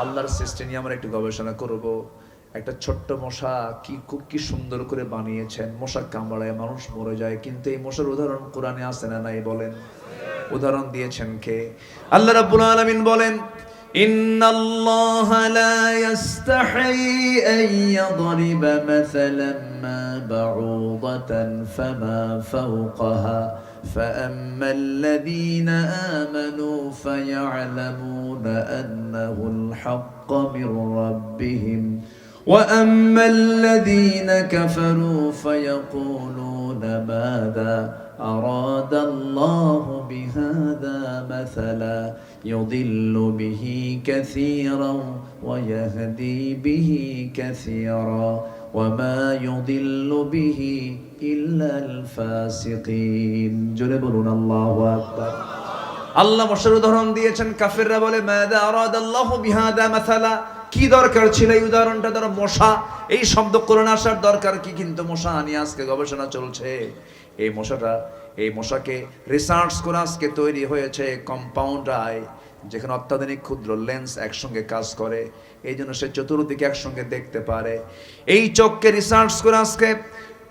আল্লাহর সৃষ্টি নিয়ে আমরা একটু গবেষণা করব। একটা ছোট্ট মশা কি সুন্দর করে বানিয়েছেন। মশা কামড়ায় মানুষ মরে যায়, কিন্তু এই মশার উদাহরণ কোরআনে আছে না নাই বলেন? উদাহরণ দিয়েছেন কে? আল্লাহ রাব্বুল আলামিন বলেন, ইন্নাল্লাহা লা ইস্তাহি আন ইয়াদরিবা মাসালান মা বাউদাতান ফামা ফাওকাহা فأما الذين آمنوا فيعلمون أنه الحق من ربهم وأما الذين كفروا فيقولون ماذا أراد الله بهذا مثلا يضل به كثيرا ويهدي به كثيرا وما يضل به إلا الفاسقين জোরে বলুন আল্লাহু আকবার। আল্লাহ মশার উদাহরণ দিয়েছেন। কাফেররা বলে মাযা আরাদাল্লাহু বিহাদা মাসালা, কি দরকার ছিল এই উদাহরণটা দ্বারা? মশা এই শব্দ কোরআনে আসার দরকার কি? কিন্তু মশা নিয়ে আজকে গবেষণা চলছে। এই মশাকে রিসার্চ করে আজকে তৈরি হয়েছে কম্পাউন্ড আই, যেখানে অত্যাধুনিক ক্ষুদ্র লেন্স একসঙ্গে কাজ করে, এই জন্য সে চতুর্দিকে একসঙ্গে দেখতে পারে। এই চোখকে রিসার্চ করে আজকে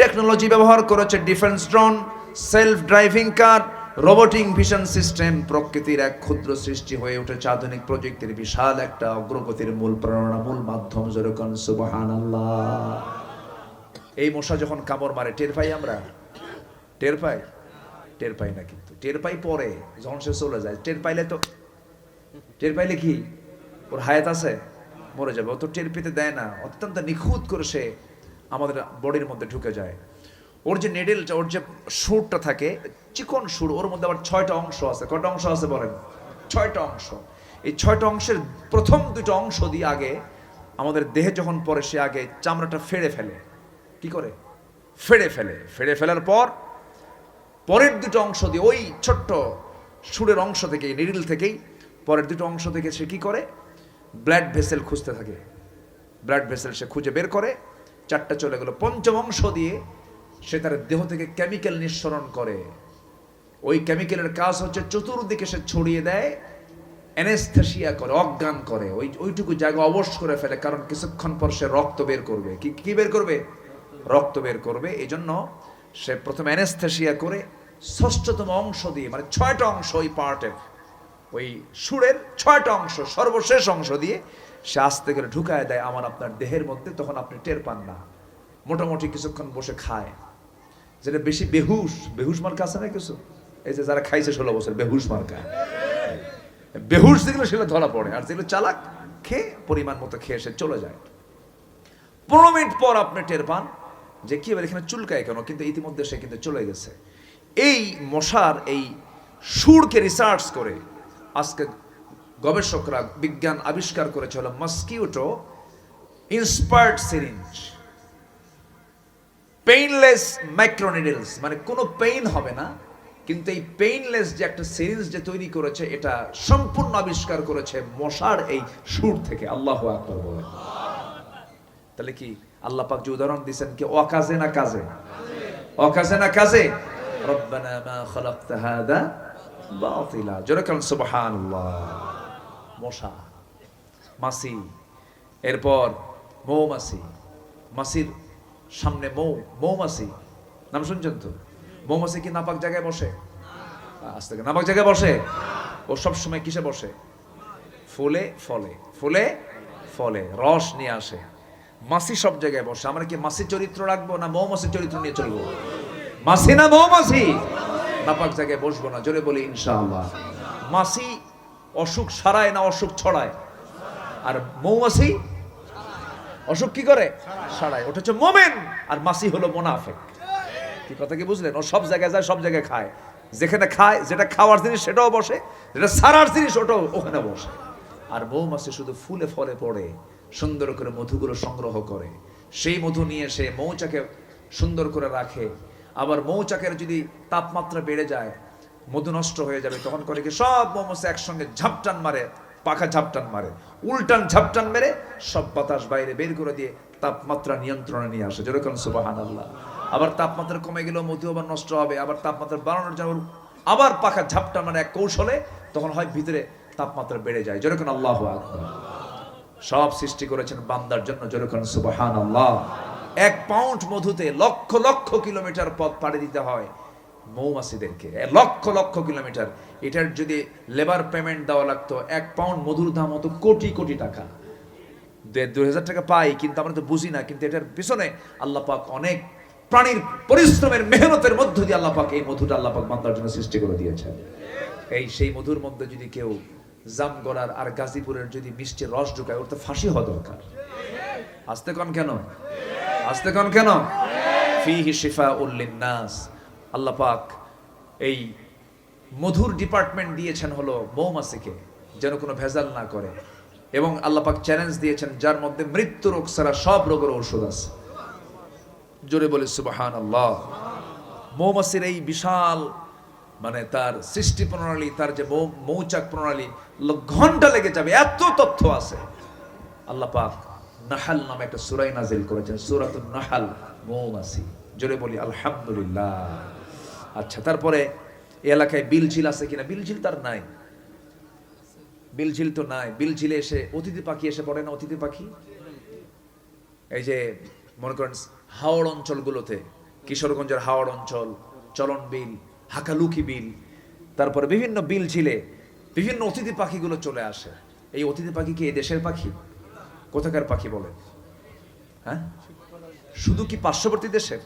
টেকনোলজি ব্যবহার করেছে ডিফেন্স ড্রোন, সেলফ ড্রাইভিং কার, রোবোটিক ভিশন সিস্টেম। প্রকৃতির এক ক্ষুদ্র সৃষ্টি হয়ে উঠেছে আধুনিক প্রযুক্তির বিশাল একটা অগ্রগতির মূল প্রেরণা, মূল মাধ্যম। যেরকম সুবহানাল্লাহ। এই মশা যখন কামড় মারে টের পাই আমরা? টের পাই না, কিন্তু টের পাই পরে যখন সে চলে যায়। টের পাইলে কি ওর হায়াত আছে? মরে যাবে। ও তো টের পেতে দেয় না, অত্যন্ত নিখুঁত করে সে আমাদের বডির মধ্যে ঢুকে যায়। ওর যে নেডেলটা, ওর যে সুরটা থাকে, চিকন সুর, ওর মধ্যে আবার 6টা অংশ আছে। কয়টা অংশ আছে বলেন? 6টা অংশ। এই 6টা অংশের প্রথম 2টা অংশ দিয়ে আগে আমাদের দেহে যখন পরে, সে আগে চামড়াটা ফেড়ে ফেলে। কি করে? ফেড়ে ফেলার পর পরের 2টা অংশ দিয়ে, ওই ছোট্ট সুরের অংশ থেকে, নিডল থেকেই পরের 2টা অংশ থেকে সে কি করে? ব্লাড ভেসেল খুঁজতে থাকে। ব্লাড ভেসেল সে খুঁজে বের করে। 4টা চলে গেল। 5ম অংশ দিয়ে সে তার দেহ থেকে কেমিক্যাল নিঃসরণ করে। ওই কেমিক্যালের কাজ হচ্ছে চতুর্দিকে সে ছড়িয়ে দেয়, অ্যানেস্থেসিয়া করে, অজ্ঞান করে, ওইটুকু জায়গা অবশ করে ফেলে। কারণ কিছুক্ষণ পর সে রক্ত বের করবে। কি বের করবে? রক্ত বের করবে। এই জন্য সে প্রথমে অ্যানেস্থেসিয়া করে 6ষ্ঠতম অংশ দিয়ে, মানে 6টা অংশ ওই পার্টের, ওই সুরের 6টা অংশ, সর্বশেষ অংশ দিয়ে সে আস্তে করে ঢুকায় দেয় আমার আপনার দেহের মধ্যে। তখন আপনি টের পান না। মোটামুটি কিছুক্ষণ বসে খায়। যেটা বেশি বেহুশ মার্কা আছে না কিছু, এই যে যারা খাইছে 16 বছর, বেহুশ মার্কা। বেহুশ যেগুলো সেগুলো ধরা পড়ে, আর যেগুলো চালাক খেয়ে পরিমাণ মতো খেয়ে সে চলে যায়। 15 মিনিট পর আপনি টের পান যে কি এবার এখানে চুলকায় কেন, কিন্তু ইতিমধ্যে সে কিন্তু চলে গেছে। এই মশার এই সুরকে রিসার্চ করে আজকে গবেষকরা, বিজ্ঞান আবিষ্কার করেছে হলো মসকিউটো ইন্সপায়ার্ড সিরিঞ্জ, পেইনলেস মাইক্রোনিডলস। মানে কোনো পেইন হবে না, কিন্তু এই পেইনলেস যে একটা সিরিঞ্জ যে তৈরি করেছে, এটা সম্পূর্ণ আবিষ্কার করেছে মশার এই সুর থেকে। আল্লাহু আকবার বলেন। তাহলে কি আল্লাহ পাক যে উদাহরণ দিয়েছেন, কি অকাজে না কাজে? অকাজে না কাজে? রব্বানা মা খালাকতা হাদা বাতিলা। যেরকম সুবহানাল্লাহ। মশা, মাছি, এরপর মৌমাছি। মাছির সামনে মৌমাছি নাম শুনছেন তো? মৌমাছি কি নাপাক জায়গায় বসে? আজ থেকে নাপাক জায়গায় বসে? ও সব সময় কিসে বসে? ফুলে ফলে রস নিয়ে আসে। মাছি সব জায়গায় বসে। আমরা কি মাছি চরিত্র রাখবো, না মৌমাছি চরিত্র নিয়ে চলবো? মাছি না মৌমাছি? নাপাক জায়গায় বসবো না। জোরে বলি ইনশাআল্লাহ। মাছি অসুখ সারায় না অসুখ ছড়ায়? আর মৌমাছি অসুখ কি করে? সারায়। ওটা হচ্ছে মোমেন, আর মাছি হলো মুনাফিক। কি কথা কি বুঝলেন? ও সব জায়গায় যায়, সব জায়গায় খায়। যেখানে খায়, যেটা খাওয়ার জিনিস সেটাও বসে, যেটা সারার জিনিস ওটাও ওখানে বসে। আর মৌমাছি শুধু ফুলে ফলে পড়ে, সুন্দর করে মধুগুলো সংগ্রহ করে। সেই মধু নিয়ে সে মৌচাকে সুন্দর করে রাখে। আবার মৌচাকের যদি তাপমাত্রা বেড়ে যায়, মধু নষ্ট হয়ে যাবে, তখন করে কি সব মৌমাছি একসঙ্গে ঝাপটান মারে, পাখা ঝাপটান মারে, উল্টান ঝাপটান মেরে সব বাতাস বাইরে বের করে দিয়ে তাপমাত্রা নিয়ন্ত্রণে নিয়ে আসে। যেরকম সুবহানাল্লাহ। আবার তাপমাত্রা কমে গেলেও মধু আবার নষ্ট হবে। আবার তাপমাত্রা বাড়ানোর জন্য আবার পাখা ঝাপটান মানে এক কৌশলে, তখন হয় ভিতরে তাপমাত্রা বেড়ে যায়। যেরকম আল্লাহু আকবার। সব সৃষ্টি করেছেন বান্দার জন্য, জোরে করেন সুবহানাল্লাহ। 1 পাউন্ড মধুতে লক্ষ লক্ষ কিলোমিটার পথ পাড়ি দিতে হয় মৌমাছিদেরকে, লক্ষ লক্ষ কিলোমিটার। এটার যদি লেবার পেমেন্ট দেওয়া লাগতো, 1 পাউন্ড মধুর দাম হতো কোটি কোটি টাকা। 2,000 টাকা পাই, কিন্তু আমরা তো বুঝি না, কিন্তু এটার পিছনে আল্লাহ পাক অনেক প্রাণীর পরিশ্রমের মেহনতের মধ্য দিয়ে আল্লাহ পাক এই মধুটা আল্লাহ পাক বান্দার জন্য সৃষ্টি করে দিয়েছেন। এই সেই মধুর মধ্যে যদি কেউ জামগড়ার আর গাজীপুরের যদি মিষ্টি রস ঢুকায়, ওর তো ফাঁসি হওয়া দরকার। আস্তে কন কেন, আস্তে কন কেন? ফিহি শিফাউল লিন্নাস। আল্লাহ পাক এই মধুর ডিপার্টমেন্ট দিয়েছেন হলো মৌমাছিকে, যেন কোনো ভেজাল না করে। এবং আল্লাহ পাক চ্যালেঞ্জ দিয়েছেন, যার মধ্যে মৃত্যু রোগ ছাড়া সব রোগের ঔষধ আছে। জোরে বলি সুবহানাল্লাহ। মৌমাছির এই বিশাল মানে তার সৃষ্টি প্রণালী, তার যে মৌচাক প্রণালী, ঘন্টা লেগে যাবে, এত তথ্য আছে। আল্লাহ পাক নাহাল নামে একটা সূরা নাযিল করেছেন, সূরাতুন নাহাল, মৌমাছি। জোরে বলি আলহামদুলিল্লাহ। আচ্ছা, তারপরে এই এলাকায় বিলঝিল আছে কিনা? বিলঝিল তার নাই, বিলঝিল তো নাই। বিলঝিলে এসে অতিথি পাখি এসে পড়ে না? অতিথি পাখি এই যে মনে করেন হাওড় অঞ্চলগুলোতে, কিশোরগঞ্জের হাওড় অঞ্চল, চলন বিল, হাকালুকি বিল, তারপরে বিভিন্ন বিল ঝিলে বিভিন্ন অতিথি পাখিগুলো চলে আসে। এই অতিথি পাখি কি এই দেশের পাখি? কোথাকার পাখি বলেন? হ্যাঁ, শুধু কি পার্শ্ববর্তী দেশের?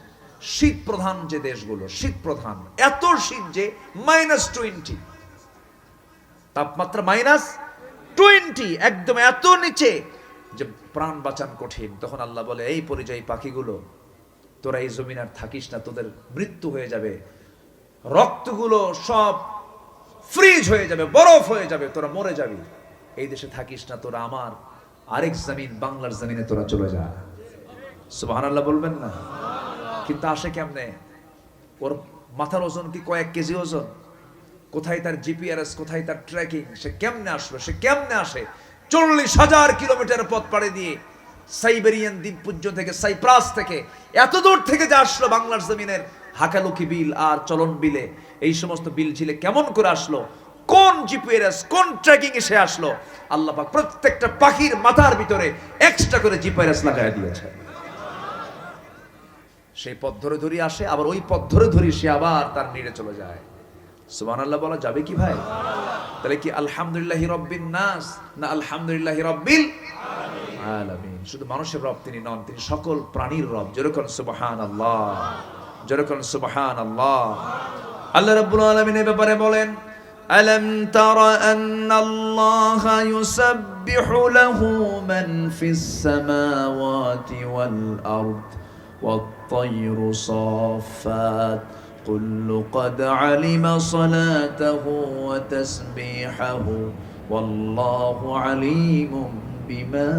শীত প্রধান যে দেশগুলো, শীত প্রধান, এত শীত যে -20 তাপমাত্রা, -20, একদম এত নিচে যে প্রাণ বাঁচান কঠিন। তখন আল্লাহ বলে, এই পরিযায়ী পাখিগুলো, তোরা এই জমিন আর থাকিস না, তোদের মৃত্যু হয়ে যাবে, রক্তগুলো সব ফ্রিজ হয়ে যাবে, বরফ হয়ে যাবে, তোরা মরে যাবি, এই দেশে থাকিস না, তোরা আমার আরেক জমিন বাংলার জমিনে তোরা চলে যা। সুবহানাল্লাহ বলবেন না? কিন্তু আসে কেমনে? ওর মাথার ওজন কি কয়েক কেজি ওজন? কোথায় তার জিপিআরএস, কোথায় তার ট্র্যাকিং? সে কেমনে আসলো? সে কেমনে আসে? 40,000 কিলোমিটার পথ পাড়ি দিয়ে সাইবেরিয়ান দ্বীপপুঞ্জ থেকে, সাইপ্রাস থেকে, এত দূর থেকে যে আসলো বাংলার জমিনের হাকালুকি বিল আর চলন বিলে, এই সমস্ত বিল ঝিলে কেমন করে আসলো? কোন জিপিআরএস, কোন ট্র্যাকিং এ সে আসলো? আল্লাহ পাক প্রত্যেকটা পাখির মাথার ভিতরে এক্সট্রা করে জিপিআরএস লাগায় দিয়েছে। সেই পথ ধরে ধরে আসে, আবার ওই পথ ধরে ধরে সে আবার তার নিড়ে চলে যায়। সুবহানাল্লাহ বলা যাবে কি ভাই? তাহলে কি আলহামদুলিল্লাহি রাব্বিন নাস না আলহামদুলিল্লাহি রাব্বিল আলামিন? শুধু মানুষের রব তিনি নন, তিনি সকল প্রাণীর রব। যেরকম সুবহানাল্লাহ, যেরকম সুবহানাল্লাহ। আল্লাহ রাব্বুল আলামিন এই ব্যাপারে বলেন, আলাম তারা আন্নাল্লাহা ইউসাব্বিহু লাহু মান ফিস সামাওয়াতি ওয়াল আরদ ওয়াত-তায়রু সাফফাত কুল্লু ক্বাদ আলিমা সালাতাহু ওয়া তাসবিহাহু ওয়াল্লাহু আলিমুম বিমা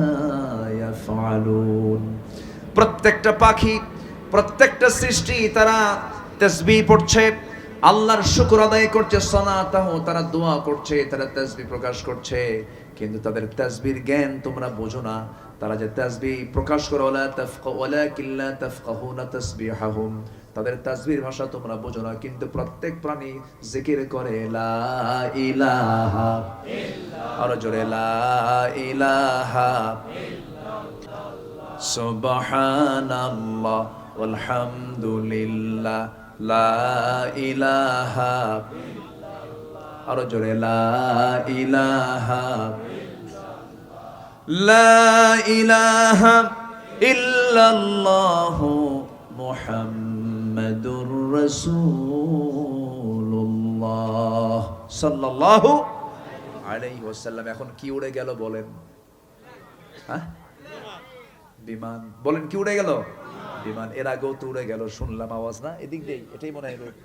ইয়াফআলুন। প্রত্যেকটা পাখি, প্রত্যেকটা সৃষ্টি তারা তাসবিহ পড়ছে, আল্লাহর শুকর আদায় করছে, সালাতাহু তারা দোয়া করছে, তারা তাসবিহ প্রকাশ করছে। কিন্তু তাদের তাসবিহর জ্ঞান তোমরা বোঝো না। তারা যে তাসবিহ প্রকাশ করে, ওয়ালাকিল্লা তাফকাহুনা তাসবিহাহুম, তাদের তাসবিহর ভাষা তোমরা বোঝো না। কিন্তু প্রত্যেক প্রাণী জিকির করে লা ইলাহা ইল্লাল্লাহ, আর জোরে লা ইলাহা ইল্লাল্লাহ, সুবহানাল্লাহ ওয়ালহামদুলিল্লাহ, লা ইলাহা ইল্লাল্লাহ, আর জোরে লা ইলাহা লা ইলাহা ইল্লাল্লাহু মুহাম্মাদুর রাসূলুল্লাহ সাল্লাল্লাহু আলাইহি ওয়াসাল্লাম। এখন কি উড়ে গেল বলেন? হ্যাঁ, বিমান। বলেন কি উড়ে গেল? বিমান। এর আগেও তো উড়ে গেল, শুনলাম আওয়াজ না? এদিক দিয়ে, এটাই মনে হয় রুট।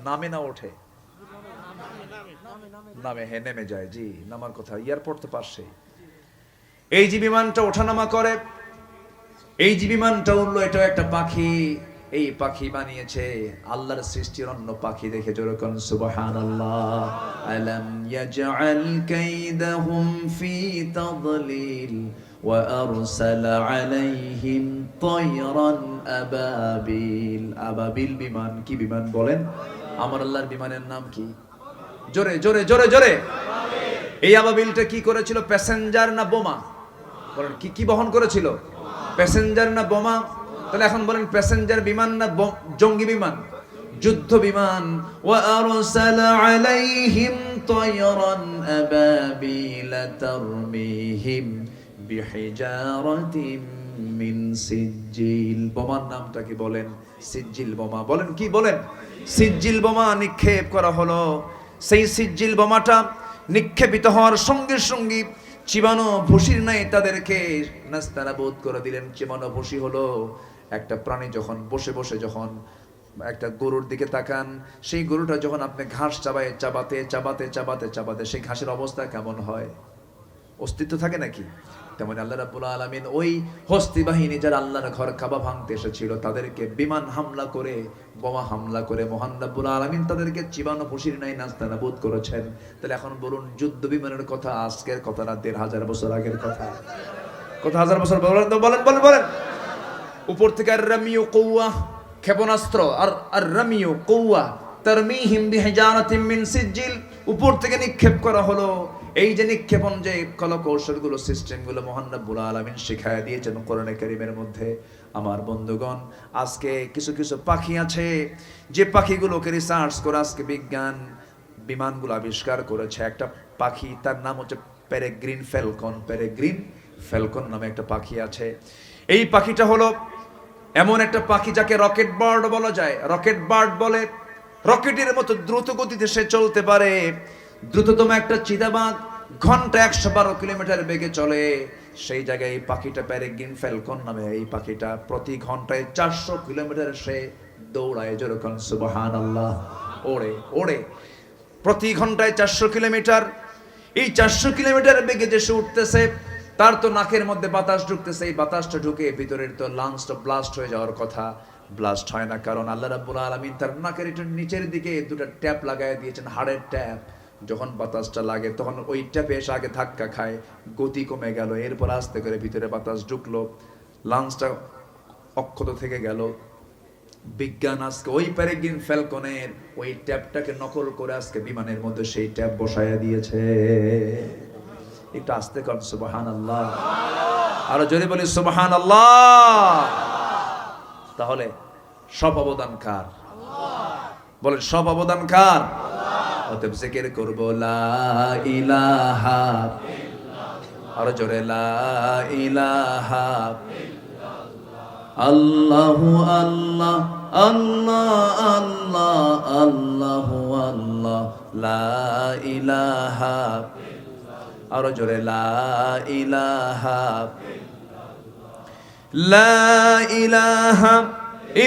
নামে না ওঠে? নামে, হ্যাঁ নেমে যায়। জি, নামার কথা। এয়ারপোর্ট তো পাশে। এই যে বিমানটা ওঠানামা করে, এই যে বিমানটা উড়লো, এটাও একটা পাখি। এই পাখি বানিয়েছে আল্লাহর সৃষ্টির অন্য পাখি দেখে জোরে কোন সুবহানাল্লাহ। আলাম ইয়াজআল কাইদাহুম ফি তাদলিল ওয়া আরসালা আলাইহিম তায়রান আবাবিল। আবাবিল বিমান। কি বিমান বলেন? আমার আল্লাহর বিমানের নাম কি? জোরে জোরে জোরে জোরে। এই আবাবিলটা কি করেছিল? প্যাসেঞ্জার না বোমা? বলেন কি কি বহন করেছিল? প্যাসেঞ্জার না বোমা? তাহলে এখন বলেন প্যাসেঞ্জার বিমান না জঙ্গি বিমান? যুদ্ধ বিমান। ওয়া আরসালা আলাইহিম তায়রান আবাবিল তারমিহিম বিহিজারাতিন মিন সিজ্জিল। বোমার নামটা কি বলেন? সিজ্জিল বোমা। বলেন কি বলেন? সিজ্জিল বোমা নিক্ষেপ করা হলো। সেই সিজ্জিল বোমাটা নিক্ষেপিত হওয়ার সঙ্গে সঙ্গে চিবানো ভুসির নাই তাদেরকে নাস্তানাবুদ করে দিলেন। চিবানো ভুসি হলো একটা প্রাণী যখন বসে বসে যখন একটা গরুর দিকে তাকান, সেই গরুটা যখন আপনি ঘাস চাবাতে চাবাতে চাবাতে চাবাতে সেই ঘাসের অবস্থা কেমন হয়? অস্তিত্ব থাকে নাকি? তেমন আল্লাহ রাব্বুল আলামিন ওই হস্তি বাহিনী যারা আল্লাহর ঘর কাবা ভাঙতে এসেছিল তাদেরকে বিমান হামলা করে বোমা হামলা করে মহান রাব্বুল আলামিন তাদেরকে চিবানো ভুসির নাই নাস্তানাবুদ করেছেন। তাহলে এখন বলুন যুদ্ধ বিমানের কথা আজকের কথা না ১৫০০ বছর আগের কথা? কত হাজার বছর? বলেন তো, বলেন বলেন বলেন। উপর থেকে আর রামিউ কওয়া ক্ষেপণাস্ত্র, আর রামিউ কওয়া তারমিহিম বিহিজারাতিন মিন সিজ্জিল, উপর থেকে নিক্ষেপ করা হলো। এই যে নিক্ষেপণ যে কৌশলগুলো সিস্টেমগুলো মহান রাব্বুল আলামিন শিখায়া দিয়েছেন কোরআনে কারীমের মধ্যে। আমার বন্ধুগণ, আজকে কিছু কিছু পাখি আছে যে পাখিগুলোকে রিসার্চ করে আজকে বিজ্ঞান বিমানগুলো আবিষ্কার করেছে। একটা পাখি, তার নাম হচ্ছে পেরেগ্রিন ফ্যালকন। পেরেগ্রিন ফ্যালকন নামে একটা পাখি আছে। এই পাখিটা হলো এমন একটা পাখি যাকে রকেট বার্ড বলা যায়। রকেট বার্ড বলে, রকেটের মতো দ্রুত গতিতে সে চলতে পারে। দ্রুততম একটা চিতাবাঘ ঘন্টায় ১১২ কিলোমিটার বেগে চলে। সেই জায়গায় এই পাখিটা পেরেগ্রিন ফ্যালকন নামে এই পাখিটা প্রতি ঘন্টায় ৪০০ কিলোমিটার সে দৌড়ায়। যেরকম সুবহানাল্লাহ, ওড়ে ওড়ে প্রতি ঘন্টায় ৪০০ কিলোমিটার। এই ৪০০ কিলোমিটার বেগে যে সে উঠতেছে, তার তো নাকের মধ্যে বাতাস ঢুকতেছে। এই বাতাসটা ঢুকে ভিতরের তো লাংসটা ব্লাস্ট হয়ে যাওয়ার কথা, ব্লাস্ট হয় না। কারণ আল্লাহ রাব্বুল আলামিন তার নাকের একটু নিচের দিকে দুটো ট্যাপ লাগায় দিয়েছেন, হাড়ের ট্যাপ। যখন বাতাসটা লাগে তখন ওই ট্যাপে এসে আগে ধাক্কা খায়, গতি কমে গেল। এরপর আস্তে করে ভিতরে বাতাস ঢুকলো, লাংসটা অক্ষত থেকে গেল। বিজ্ঞান আজকে ওই পেরেগ্রিন ফ্যালকনের ওই ট্যাপটাকে নকল করে আজকে বিমানের মধ্যে সেই ট্যাপ বসায়া দিয়েছে। একটু আস্তে কর সুবহানাল্লাহ, আরো জোরে বলি সুবহানাল্লাহ। তাহলে সব অবদান কার? বলেন সব অবদান কার? অতএব জিকির করব লা ইলাহা, আরো জোরে লা ইলাহা আল্লাহু আল্লাহ আল্লাহ আল্লাহ আল্লাহু আল্লাহ লা ইলাহা, আরো জোরে লা ইলাহা লা ইলাহা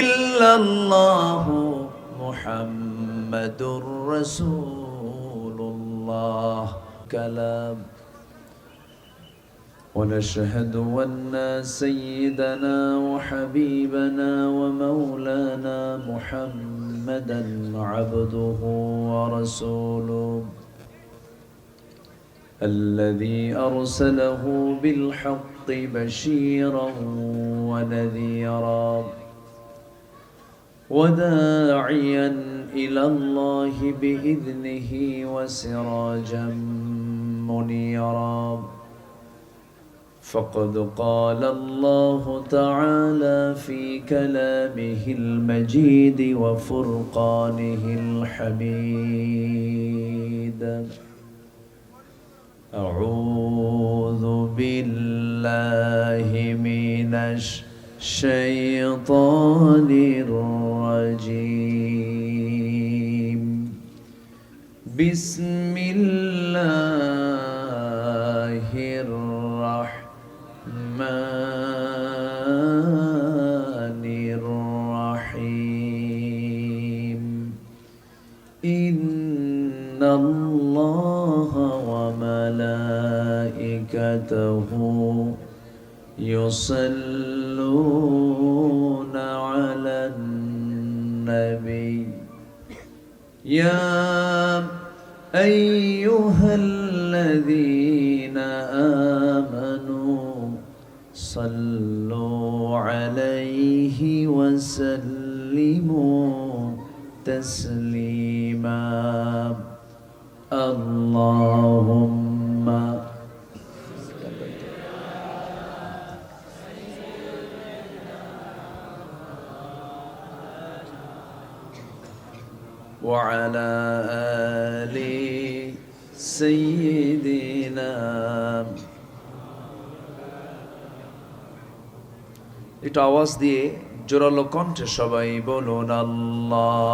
ইল্লাল্লাহু মুহাম্মাদুর রাসূলুল্লাহ। কালাম ونشهد أن سيدنا وحبيبنا ومولانا محمدا عبده ورسوله الذي أرسله بالحق بشيرا ونذيرا وداعيا إلى الله بإذنه وسراجا منيرا. فقد قال الله تعالى في كلامه المجيد وفرقانه الحميد: أعوذ بالله من الشيطان الرجيم. بسم الله الرحمن الرحيم. إن الله وملائكته يصلون على النبي يا أيها الذين آمنوا صلوا عليه وسلموا تسليما. اللهم وعلى آل سيدنا। এটা আওয়াজ দিয়ে জোরালো কণ্ঠে সবাই বলুন আল্লাহুম্মা